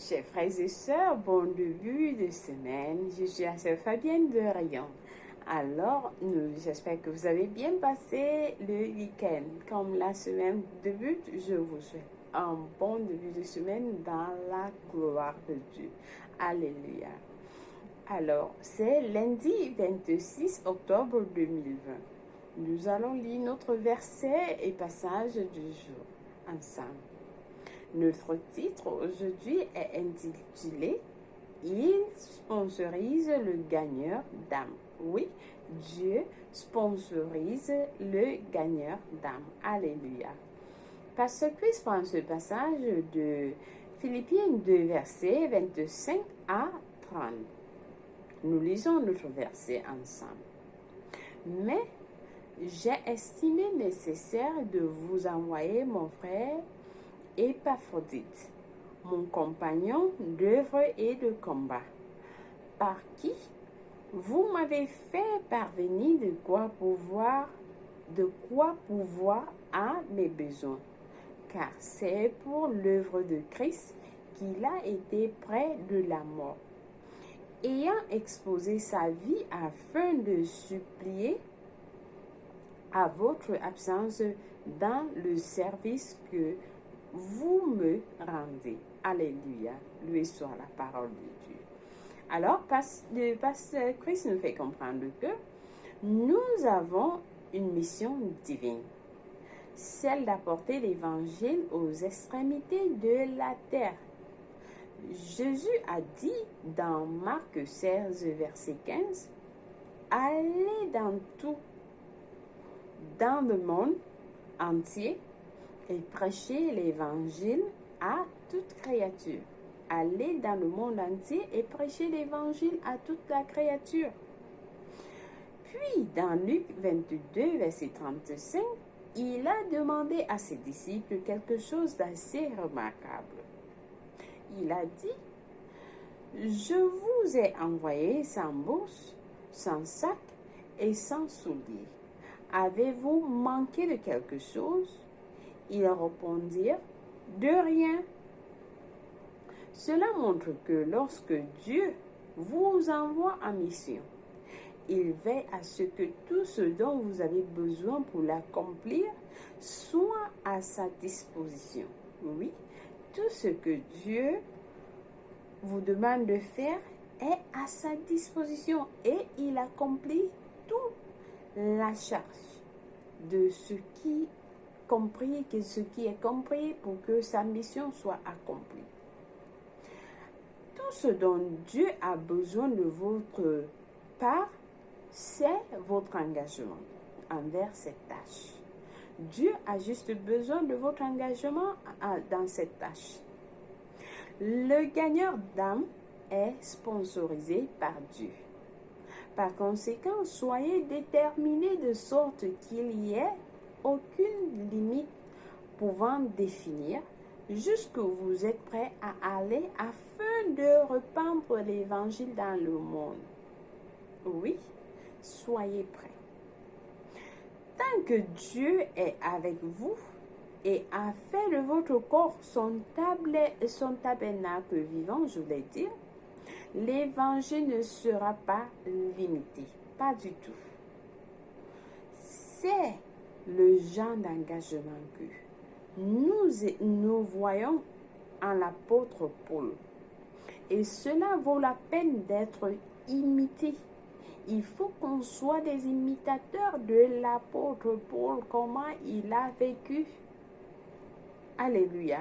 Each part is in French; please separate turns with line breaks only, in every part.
Chers frères et sœurs, bon début de semaine. Je suis la sœur Fabienne de Rayon. Alors, j'espère que vous avez bien passé le week-end. Comme la semaine débute, je vous souhaite un bon début de semaine dans la gloire de Dieu. Alléluia. Alors, c'est lundi 26 octobre 2020. Nous allons lire notre verset et passage du jour ensemble. Notre titre aujourd'hui est intitulé « Il sponsorise le gagneur d'âme ». Oui, Dieu sponsorise le gagneur d'âme. Alléluia. Pasteur Chris prend ce passage de Philippiens 2, versets 25 à 30. Nous lisons notre verset ensemble. Mais j'ai estimé nécessaire de vous envoyer mon frère Épaphrodite, mon compagnon d'œuvre et de combat, par qui vous m'avez fait parvenir de quoi pouvoir à mes besoins, car c'est pour l'œuvre de Christ qu'il a été près de la mort, ayant exposé sa vie afin de supplier à votre absence dans le service que vous me rendez. Alléluia. Loué soit la parole de Dieu. Alors, le pasteur Christ nous fait comprendre que nous avons une mission divine, celle d'apporter l'évangile aux extrémités de la terre. Jésus a dit dans Marc 16, verset 15, « Allez dans le monde entier et prêcher l'évangile à toute créature. » Allez dans le monde entier et prêcher l'évangile à toute la créature. Puis, dans Luc 22, verset 35, il a demandé à ses disciples quelque chose d'assez remarquable. Il a dit, « Je vous ai envoyé sans bourse, sans sac et sans souliers. Avez-vous manqué de quelque chose? » Ils répondirent, « De rien. » Cela montre que lorsque Dieu vous envoie en mission, il veille à ce que tout ce dont vous avez besoin pour l'accomplir soit à sa disposition. Oui, tout ce que Dieu vous demande de faire est à sa disposition et il accomplit toute la charge de ce qui est compris pour que sa mission soit accomplie. Tout ce dont Dieu a besoin de votre part, c'est votre engagement envers cette tâche. Dieu a juste besoin de votre engagement dans cette tâche. Le gagneur d'âme est sponsorisé par Dieu. Par conséquent, soyez déterminés de sorte qu'il n'y ait aucune limite pouvant définir jusqu'où vous êtes prêts à aller afin de répandre l'évangile dans le monde. Oui, soyez prêts. Tant que Dieu est avec vous et a fait de votre corps son tabernacle vivant, je voulais dire, l'évangile ne sera pas limité, pas du tout. C'est le genre d'engagement que nous voyons en l'apôtre Paul. Et cela vaut la peine d'être imité. Il faut qu'on soit des imitateurs de l'apôtre Paul, comment il a vécu. Alléluia.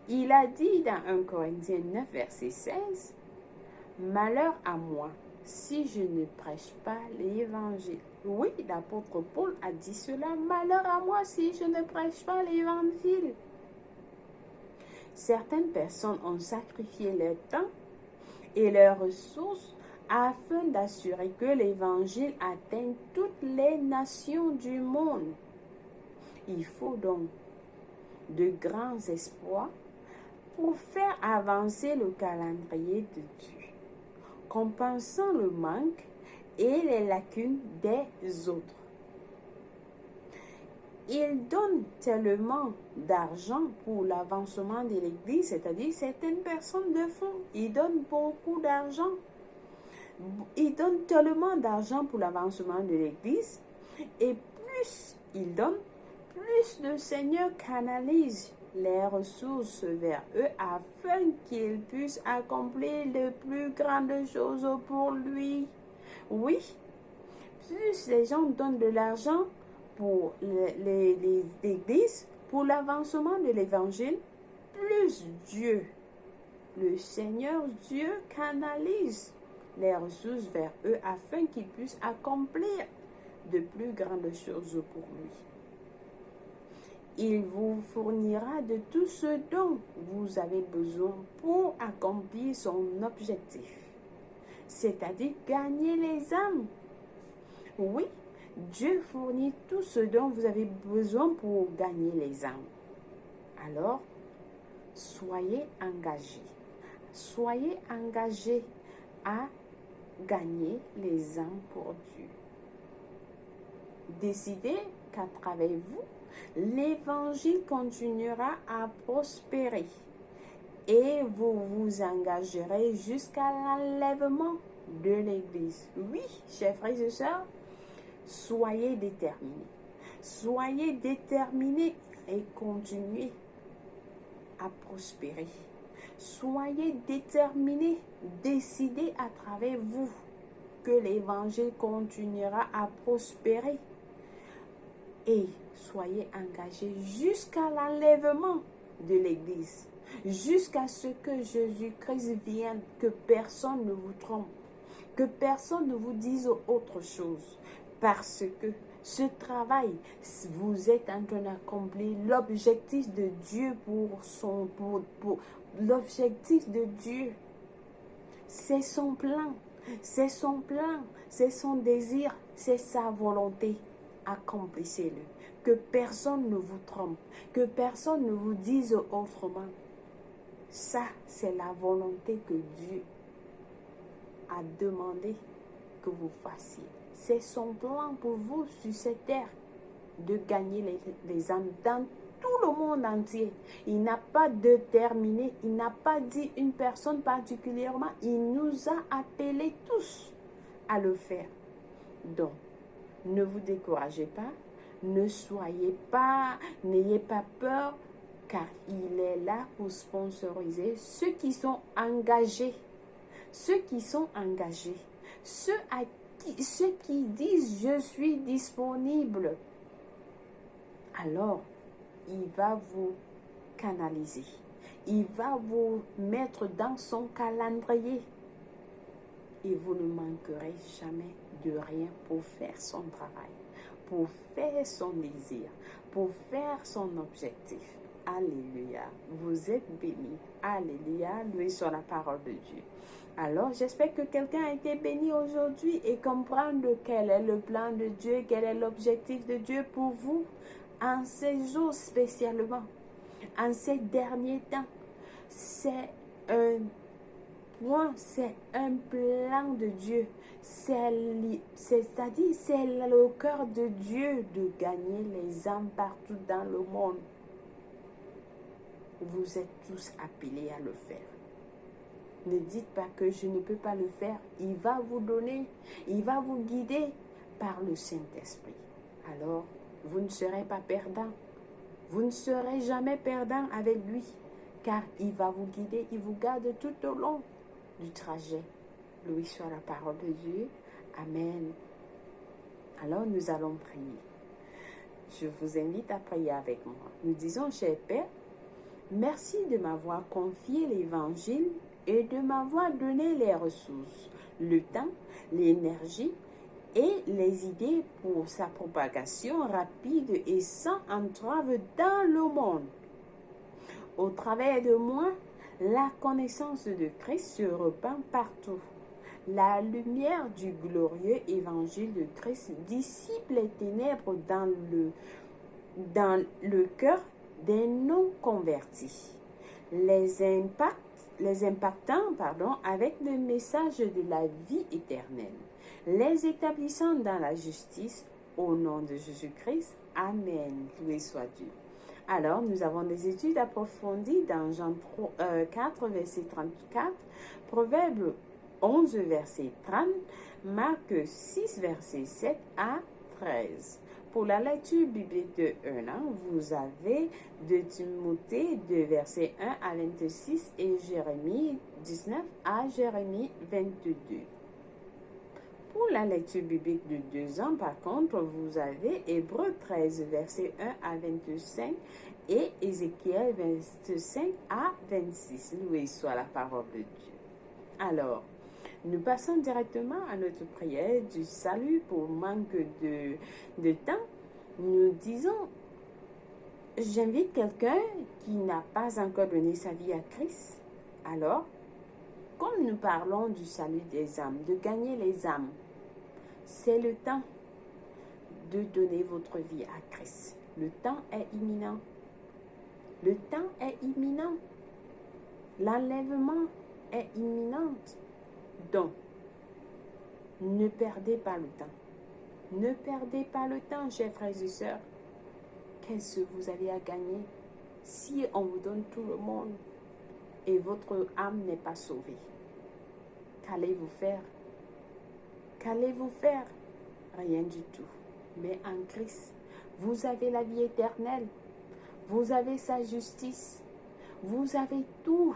Il a dit dans 1 Corinthiens 9, verset 16, « Malheur à moi si je ne prêche pas l'évangile. » Oui, l'apôtre Paul a dit cela. Malheur à moi si je ne prêche pas l'évangile. Certaines personnes ont sacrifié leur temps et leurs ressources afin d'assurer que l'évangile atteigne toutes les nations du monde. Il faut donc de grands espoirs pour faire avancer le calendrier de Dieu, compensant le manque et les lacunes des autres. il donne tellement d'argent pour l'avancement de l'Église, c'est-à-dire certaines personnes le font. Ils donnent beaucoup d'argent. Ils donnent tellement d'argent pour l'avancement de l'Église. Et plus ils donnent, plus le Seigneur canalise les ressources vers eux afin qu'ils puissent accomplir les plus grandes choses pour lui. Oui, plus les gens donnent de l'argent pour les églises, pour l'avancement de l'évangile, plus Dieu, le Seigneur Dieu, canalise les ressources vers eux afin qu'ils puissent accomplir de plus grandes choses pour lui. Il vous fournira de tout ce dont vous avez besoin pour accomplir son objectif, c'est-à-dire gagner les âmes. Oui, Dieu fournit tout ce dont vous avez besoin pour gagner les âmes. Alors, soyez engagés. Soyez engagés à gagner les âmes pour Dieu. Décidez qu'à travers vous, l'évangile continuera à prospérer et vous vous engagerez jusqu'à l'enlèvement de l'Église. Oui, chers frères et sœurs, soyez déterminés. Soyez déterminés et continuez à prospérer. Soyez déterminés, décidez à travers vous que l'évangile continuera à prospérer. Et soyez engagés jusqu'à l'enlèvement de l'Église, jusqu'à ce que Jésus-Christ vienne, que personne ne vous trompe, que personne ne vous dise autre chose, parce que ce travail, vous êtes en train d'accomplir l'objectif de Dieu pour l'objectif de Dieu. C'est son plan, c'est son plan, c'est son désir, c'est sa volonté. Accomplissez-le. Que personne ne vous trompe, que personne ne vous dise autrement. Ça, c'est la volonté que Dieu a demandé que vous fassiez. C'est son plan pour vous sur cette terre, de gagner les âmes dans tout le monde entier. Il n'a pas déterminé, il n'a pas dit une personne particulièrement, il nous a appelés tous à le faire. Donc, ne vous découragez pas, n'ayez pas peur, car il est là pour sponsoriser ceux qui sont engagés, ceux qui disent je suis disponible. Alors, il va vous canaliser, il va vous mettre dans son calendrier. Et vous ne manquerez jamais de rien pour faire son travail, pour faire son désir, pour faire son objectif. Alléluia. Vous êtes bénis. Alléluia. Loué soit la parole de Dieu. Alors, j'espère que quelqu'un a été béni aujourd'hui et comprendre quel est le plan de Dieu, quel est l'objectif de Dieu pour vous en ces jours spécialement, en ces derniers temps. C'est un plan de Dieu. C'est-à-dire, c'est le cœur de Dieu de gagner les âmes partout dans le monde. Vous êtes tous appelés à le faire. Ne dites pas que je ne peux pas le faire. Il va vous donner, il va vous guider par le Saint-Esprit. Alors, vous ne serez pas perdant. Vous ne serez jamais perdant avec lui, car il va vous guider, il vous garde tout au long du trajet. Loué soit la parole de Dieu. Amen. Alors nous allons prier. Je vous invite à prier avec moi. Nous disons, cher Père, merci de m'avoir confié l'évangile et de m'avoir donné les ressources, le temps, l'énergie et les idées pour sa propagation rapide et sans entrave dans le monde. Au travers de moi, la connaissance de Christ se répand partout. La lumière du glorieux évangile de Christ dissipe les ténèbres dans le cœur des non-convertis, les impactant avec le message de la vie éternelle, les établissant dans la justice, Au nom de Jésus-Christ, Amen. Loué soit Dieu. Alors, nous avons des études approfondies dans Jean 4, verset 34, Proverbe 11, verset 30, Marc 6, verset 7 à 13. Pour la lecture biblique de 1 an, vous avez de Timothée 2, verset 1 à 26 et Jérémie 19 à Jérémie 22. Pour la lecture biblique de 2 ans, par contre, vous avez Hébreux 13, verset 1 à 25 et Ézéchiel 25 à 26. Loué soit la parole de Dieu. Alors, nous passons directement à notre prière du salut pour manque de temps. Nous disons, j'invite quelqu'un qui n'a pas encore donné sa vie à Christ. Alors, comme nous parlons du salut des âmes, de gagner les âmes, c'est le temps de donner votre vie à Christ. Le temps est imminent. Le temps est imminent. L'enlèvement est imminent. Donc, ne perdez pas le temps. Ne perdez pas le temps, chers frères et sœurs. Qu'est-ce que vous avez à gagner si on vous donne tout le monde et votre âme n'est pas sauvée? Qu'allez-vous faire? Qu'allez-vous faire? Rien du tout. Mais en Christ, vous avez la vie éternelle. Vous avez sa justice. Vous avez tout.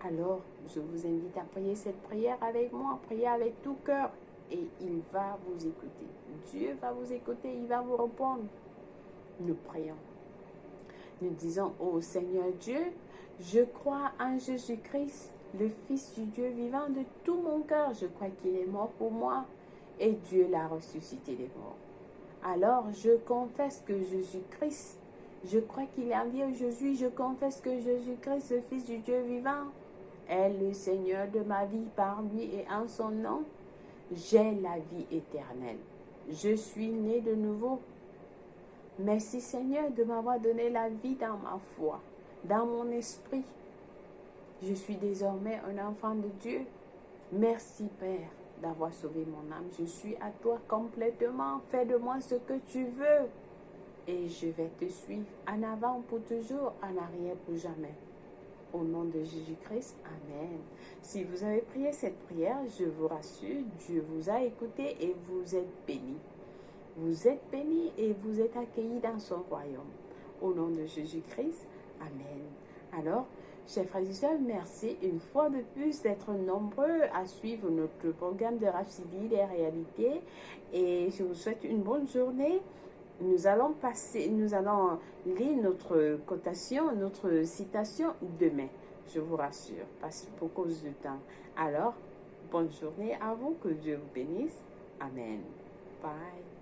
Alors, je vous invite à prier cette prière avec moi. Priez avec tout cœur. Et il va vous écouter. Dieu va vous écouter. Il va vous répondre. Nous prions. Nous disons, ô Seigneur Dieu, je crois en Jésus-Christ, le Fils du Dieu vivant de tout mon cœur. Je crois qu'il est mort pour moi et Dieu l'a ressuscité des morts. Alors, je confesse que Jésus-Christ, je crois qu'il est en vie aujourd'hui. Je confesse que Jésus-Christ, le Fils du Dieu vivant, est le Seigneur de ma vie. Par lui et en son nom, j'ai la vie éternelle. Je suis né de nouveau. Merci Seigneur de m'avoir donné la vie dans ma foi, dans mon esprit. Je suis désormais un enfant de Dieu. Merci Père d'avoir sauvé mon âme. Je suis à toi complètement. Fais de moi ce que tu veux. Et je vais te suivre en avant pour toujours, en arrière pour jamais. Au nom de Jésus-Christ, Amen. Si vous avez prié cette prière, je vous rassure, Dieu vous a écouté et vous êtes bénis. Vous êtes bénis et vous êtes accueillis dans son royaume. Au nom de Jésus-Christ, Amen. Alors, chers frères et sœurs, merci une fois de plus d'être nombreux à suivre notre programme de Rhapsodie des réalités. Et je vous souhaite une bonne journée. Nous allons lire notre cotation, notre citation demain. Je vous rassure, parce pour cause du temps. Alors, bonne journée à vous, que Dieu vous bénisse. Amen. Bye.